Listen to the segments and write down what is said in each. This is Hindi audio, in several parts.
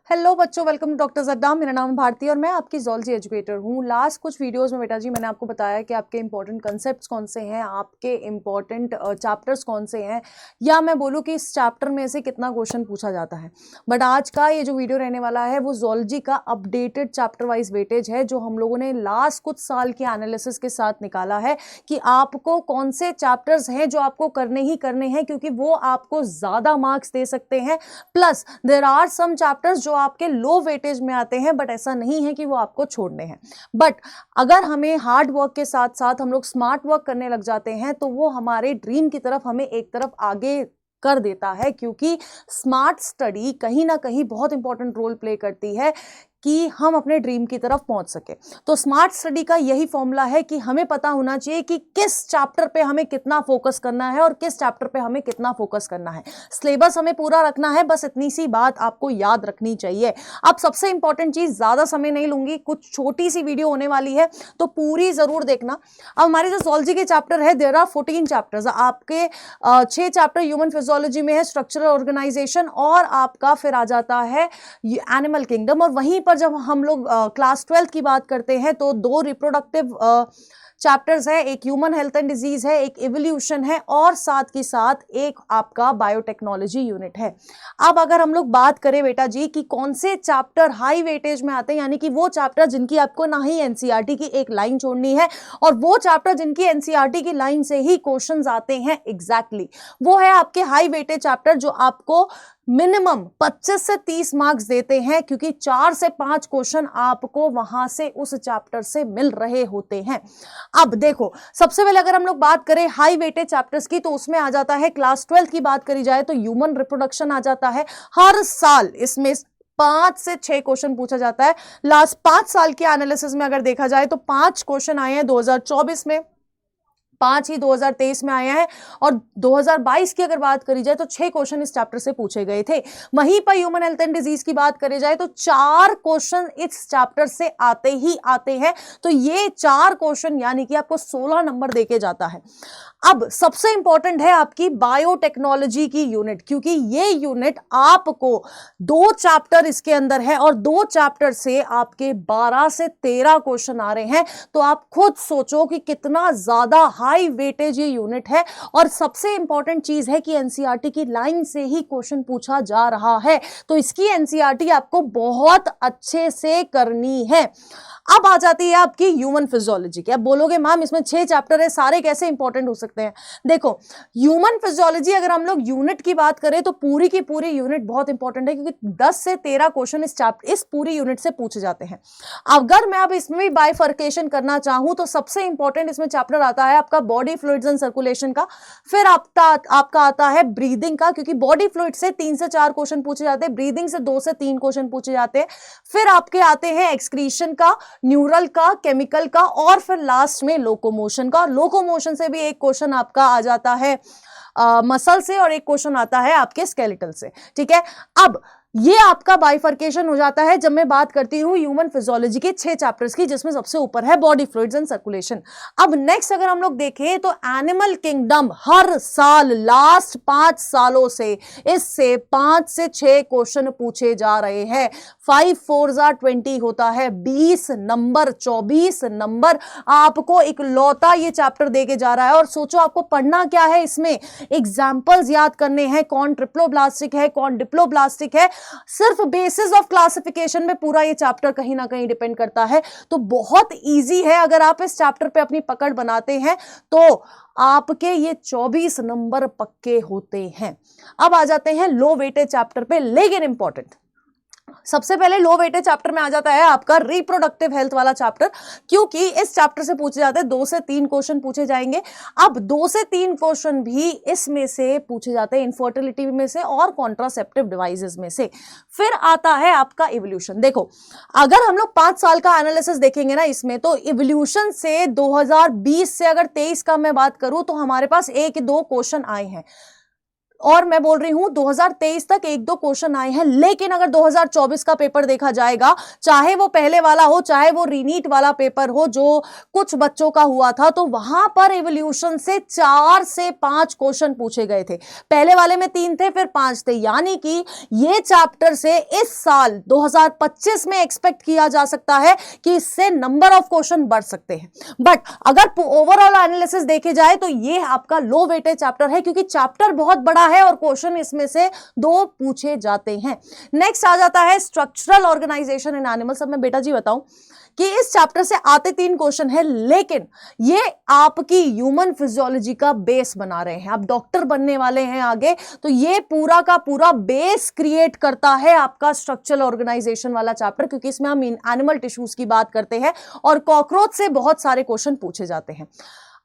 हेलो बच्चों, वेलकम टू डॉक्टर जड्डा। मेरा नाम है भारती और मैं आपकी ज़ूलॉजी एजुकेटर हूँ। लास्ट कुछ वीडियोस में बेटा जी मैंने आपको बताया कि आपके इंपॉर्टेंट कंसेप्ट्स कौन से हैं, आपके इंपॉर्टेंट चैप्टर्स कौन से हैं, या मैं बोलूँ कि इस चैप्टर में से कितना क्वेश्चन पूछा जाता है। बट आज का ये जो वीडियो रहने वाला है वो ज़ूलॉजी का अपडेटेड चैप्टर वाइज वेटेज है, जो हम लोगों ने लास्ट कुछ साल के एनालिसिस के साथ निकाला है कि आपको कौन से चैप्टर्स हैं जो आपको करने ही करने हैं, क्योंकि वो आपको ज़्यादा मार्क्स दे सकते हैं। Plus there are some chapters जो आपके लो वेटेज में आते हैं, बट ऐसा नहीं है कि वो आपको छोड़ने हैं। बट अगर हमें हार्ड वर्क के साथ साथ हम लोग स्मार्ट वर्क करने लग जाते हैं तो वो हमारे ड्रीम की तरफ हमें एक तरफ आगे कर देता है, क्योंकि स्मार्ट स्टडी कहीं ना कहीं बहुत इंपॉर्टेंट रोल प्ले करती है कि हम अपने ड्रीम की तरफ पहुंच सके। तो स्मार्ट स्टडी का यही फॉर्मूला है कि हमें पता होना चाहिए कि किस चैप्टर पे हमें कितना फोकस करना है और किस चैप्टर पे हमें कितना फोकस करना है। सिलेबस हमें पूरा रखना है, बस इतनी सी बात आपको याद रखनी चाहिए। अब सबसे इंपॉर्टेंट चीज, ज्यादा समय नहीं लूंगी, कुछ छोटी सी वीडियो होने वाली है तो पूरी जरूर देखना। अब हमारे जो ज़ूलॉजी के चैप्टर है, देयर आर 14 चैप्टर्स। आपके 6 चैप्टर ह्यूमन फिजियोलॉजी में है, स्ट्रक्चरल ऑर्गेनाइजेशन, और आपका फिर आ जाता है एनिमल किंगडम। और वहीं पर जब हम लोग क्लास 12 की बात करते हैं तो 2 रिप्रोडक्टिव चैप्टर्स है, एक ह्यूमन हेल्थ एंड डिजीज है, एक इवोल्यूशन है, और साथ के साथ एक आपका बायोटेक्नोलॉजी यूनिट है। अब अगर हम लोग बात करें बेटा जी कि कौन से चैप्टर हाई वेटेज में आते हैं, यानी कि वो चैप्टर जिनकी आपको ना ही एनसीईआरटी की एक लाइन छोड़नी है, और वो चैप्टर जिनकी एनसीईआरटी की लाइन से ही क्वेश्चंस आते हैं एग्जैक्टली, वो है आपके हाई वेटेज चैप्टर, जो आपको मिनिमम 25 से 30 मार्क्स देते हैं, क्योंकि 4 से 5 क्वेश्चन आपको वहां से उस चैप्टर से मिल रहे होते हैं। अब देखो, सबसे पहले अगर हम लोग बात करें हाई वेटेज चैप्टर्स की, तो उसमें आ जाता है, क्लास 12 की बात करी जाए तो ह्यूमन रिप्रोडक्शन आ जाता है। हर साल इसमें 5 से 6 क्वेश्चन पूछा जाता है। लास्ट 5 साल के एनालिसिस में अगर देखा जाए तो 5 क्वेश्चन आए हैं 2024 में, 5 ही 2023 में आया है, और 2022 की अगर बात करी जाए तो 6 क्वेश्चन इस चैप्टर से पूछे गए थे। वहीं पर ह्यूमन हेल्थ एंड डिजीज की बात करी जाए तो 4 क्वेश्चन इस चैप्टर से आते ही आते हैं। तो ये 4 क्वेश्चन यानी कि आपको 16 नंबर देके जाता है। अब सबसे इंपॉर्टेंट है आपकी बायोटेक्नोलॉजी की यूनिट, क्योंकि ये यूनिट आपको 2 चैप्टर इसके अंदर है, और 2 चैप्टर से आपके 12 से 13 क्वेश्चन आ रहे हैं। तो आप खुद सोचो कि कितना ज्यादा हाई वेटेज ये यूनिट है। और सबसे इंपॉर्टेंट चीज है कि एनसीईआरटी की लाइन से ही क्वेश्चन पूछा जा रहा है, तो इसकी एनसीईआरटी आपको बहुत अच्छे से करनी है। अब आ जाती है आपकी ह्यूमन फिजियोलॉजी की। अब बोलोगे मैम इसमें 6 चैप्टर है, सारे कैसे इंपॉर्टेंट हो सकते हैं? देखो, ह्यूमन फिजियोलॉजी अगर हम लोग यूनिट की बात करें तो पूरी की पूरी यूनिट बहुत इंपॉर्टेंट है, क्योंकि 10 से 13 क्वेश्चन इस पूरी यूनिट से पूछे जाते हैं। अगर मैं अब इसमें भी बाइफर्केशन करना चाहूं तो सबसे इंपॉर्टेंट इसमें चैप्टर आता है आपका बॉडी फ्लूइड्स एंड सर्कुलेशन का, फिर आपका आता है ब्रीदिंग का, क्योंकि बॉडी फ्लूइड से 3 से 4 क्वेश्चन पूछे जाते हैं, ब्रीदिंग से 2 से 3 क्वेश्चन पूछे जाते हैं, फिर आपके आते हैं एक्सक्रीशन का, न्यूरल का, केमिकल का, और फिर लास्ट में लोकोमोशन का। और लोकोमोशन से भी एक क्वेश्चन आपका आ जाता है मसल से, और एक क्वेश्चन आता है आपके स्केलेटल से। ठीक है, अब ये आपका बाइफर्केशन हो जाता है जब मैं बात करती हूं ह्यूमन फिजियोलॉजी के 6 चैप्टर्स की, जिसमें सबसे ऊपर है बॉडी फ्लूइड्स एंड सर्कुलेशन। अब नेक्स्ट अगर हम लोग देखें तो एनिमल किंगडम, हर साल लास्ट 5 सालों से इससे 5 से 6 क्वेश्चन पूछे जा रहे हैं। 5 4 20 होता है, 20 नंबर, 24 नंबर आपको इकलौता ये चैप्टर देके जा रहा है। और सोचो आपको पढ़ना क्या है इसमें, एग्जाम्पल्स याद करने हैं, कौन ट्रिप्लोब्लास्टिक है, कौन डिप्लोब्लास्टिक है। सिर्फ बेसिस ऑफ क्लासिफिकेशन में पूरा ये चैप्टर कहीं ना कहीं डिपेंड करता है। तो बहुत इजी है, अगर आप इस चैप्टर पे अपनी पकड़ बनाते हैं तो आपके ये 24 नंबर पक्के होते हैं। अब आ जाते हैं लो वेटेज चैप्टर पे, लेकिन इंपॉर्टेंट, सबसे पहले लो वेटेज चैप्टर में आ जाता है आपका रिप्रोडक्टिव हेल्थ वाला चैप्टर, क्योंकि इस चैप्टर से पूछे जाते हैं 2 से 3 क्वेश्चन पूछे जाएंगे। अब 2 से 3 क्वेश्चन भी इसमें से पूछे जाते हैं, इनफर्टिलिटी में से और कॉन्ट्रासेप्टिव डिवाइसेस में से। फिर आता है आपका इवोल्यूशन। देखो, अगर हम लोग 5 साल का एनालिसिस देखेंगे ना इसमें, तो इवोल्यूशन से 2020 से अगर 23 का मैं बात करूं तो हमारे पास 1-2 क्वेश्चन आए हैं। और मैं बोल रही हूं 2023 तक एक दो क्वेश्चन आए हैं, लेकिन अगर 2024 का पेपर देखा जाएगा, चाहे वो पहले वाला हो, चाहे वो रीनीट वाला पेपर हो जो कुछ बच्चों का हुआ था, तो वहां पर इवोल्यूशन से 4 से 5 क्वेश्चन पूछे गए थे। पहले वाले में 3 थे, फिर 5 थे, यानी कि ये चैप्टर से इस साल 2025 में एक्सपेक्ट किया जा सकता है कि इससे नंबर ऑफ क्वेश्चन बढ़ सकते हैं। बट अगर ओवरऑल एनालिसिस देखे जाए तो ये आपका लो वेटेज चैप्टर है, क्योंकि चैप्टर बहुत बड़ा है और क्वेश्चन इसमें से 2 पूछे जाते हैं। नेक्स्ट आ जाता है स्ट्रक्चरल ऑर्गेनाइजेशन इन एनिमल्स। अब मैं बेटा जी बताऊं कि इस चैप्टर से आते 3 क्वेश्चन है, लेकिन ये आपकी ह्यूमन फिजियोलॉजी का बेस बना रहे हैं। आप डॉक्टर बनने वाले हैं आगे, तो ये पूरा का पूरा बेस क्रिएट करता है आपका स्ट्रक्चरल ऑर्गेनाइजेशन वाला चैप्टर, क्योंकि इसमें हम एनिमल टिश्यूज की बात करते हैं और कॉकरोच से बहुत सारे क्वेश्चन पूछे जाते हैं।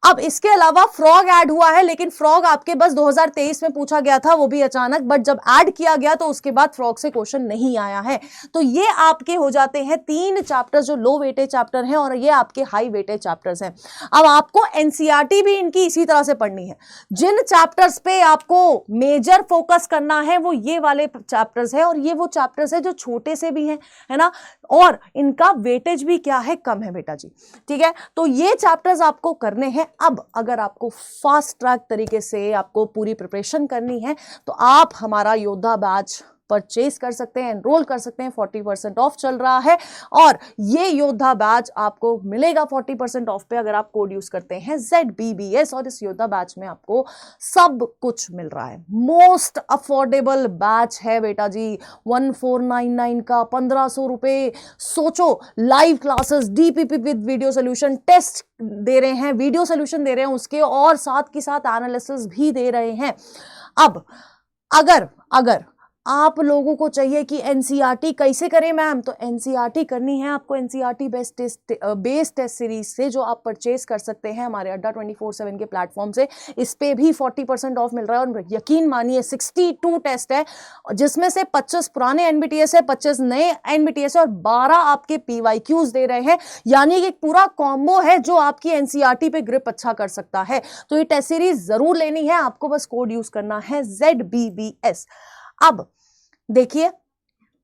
अब इसके अलावा फ्रॉग ऐड हुआ है, लेकिन फ्रॉग आपके बस 2023 में पूछा गया था, वो भी अचानक, बट जब ऐड किया गया तो उसके बाद फ्रॉग से क्वेश्चन नहीं आया है। तो ये आपके हो जाते हैं 3 चैप्टर्स जो लो वेटेज चैप्टर हैं और ये आपके हाई वेटेज चैप्टर्स हैं। अब आपको एनसीईआरटी भी इनकी इसी तरह से पढ़नी है। जिन चैप्टर्स पे आपको मेजर फोकस करना है वो ये वाले चैप्टर्स है, और ये वो चैप्टर्स है जो छोटे से भी हैं, है ना, और इनका वेटेज भी क्या है, कम है बेटा जी, ठीक है। तो ये चैप्टर्स आपको करने हैं। अब अगर आपको फास्ट ट्रैक तरीके से आपको पूरी प्रिपरेशन करनी है तो आप हमारा योद्धा बैच परचेज कर सकते हैं, एनरोल कर सकते हैं। 40% ऑफ चल रहा है और ये योद्धा बैच आपको मिलेगा 40% ऑफ पे अगर आप कोड यूज करते हैं ZBBS, और इस योद्धा बैच में आपको सब कुछ मिल रहा है। मोस्ट अफोर्डेबल बैच है बेटा जी, 1499 का 1500 रुपए। सोचो, live classes, DPP with video solution, test दे रहे हैं, वीडियो सोल्यूशन दे रहे हैं उसके, और साथ के साथ एनालिसिस भी दे रहे हैं। अब अगर आप लोगों को चाहिए कि एनसीईआरटी कैसे करें मैम, तो एनसीईआरटी करनी है आपको एनसीईआरटी बेस टेस्ट सीरीज से, जो आप परचेज कर सकते हैं हमारे अड्डा 24/7 के प्लेटफॉर्म से। इस पे भी 40% ऑफ मिल रहा है, और यकीन मानिए 62 टेस्ट है, जिसमें से 25 पुराने एनबीटीएस है, 25 नए एनबीटीएस है, और 12 आपके पीवाईक्यूज दे रहे हैं। यानी कि एक पूरा कॉम्बो है जो आपकी एनसीईआरटी पे ग्रिप अच्छा कर सकता है। तो ये टेस्ट सीरीज जरूर लेनी है, आपको बस कोड यूज करना है ZBBS। अब देखिए,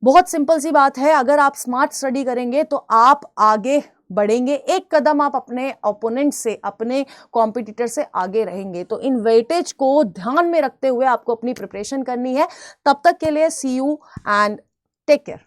बहुत सिंपल सी बात है, अगर आप स्मार्ट स्टडी करेंगे तो आप आगे बढ़ेंगे, एक कदम आप अपने ओपोनेंट से, अपने कॉम्पिटिटर से आगे रहेंगे। तो इन वेटेज को ध्यान में रखते हुए आपको अपनी प्रिपरेशन करनी है। तब तक के लिए सी यू एंड टेक केयर।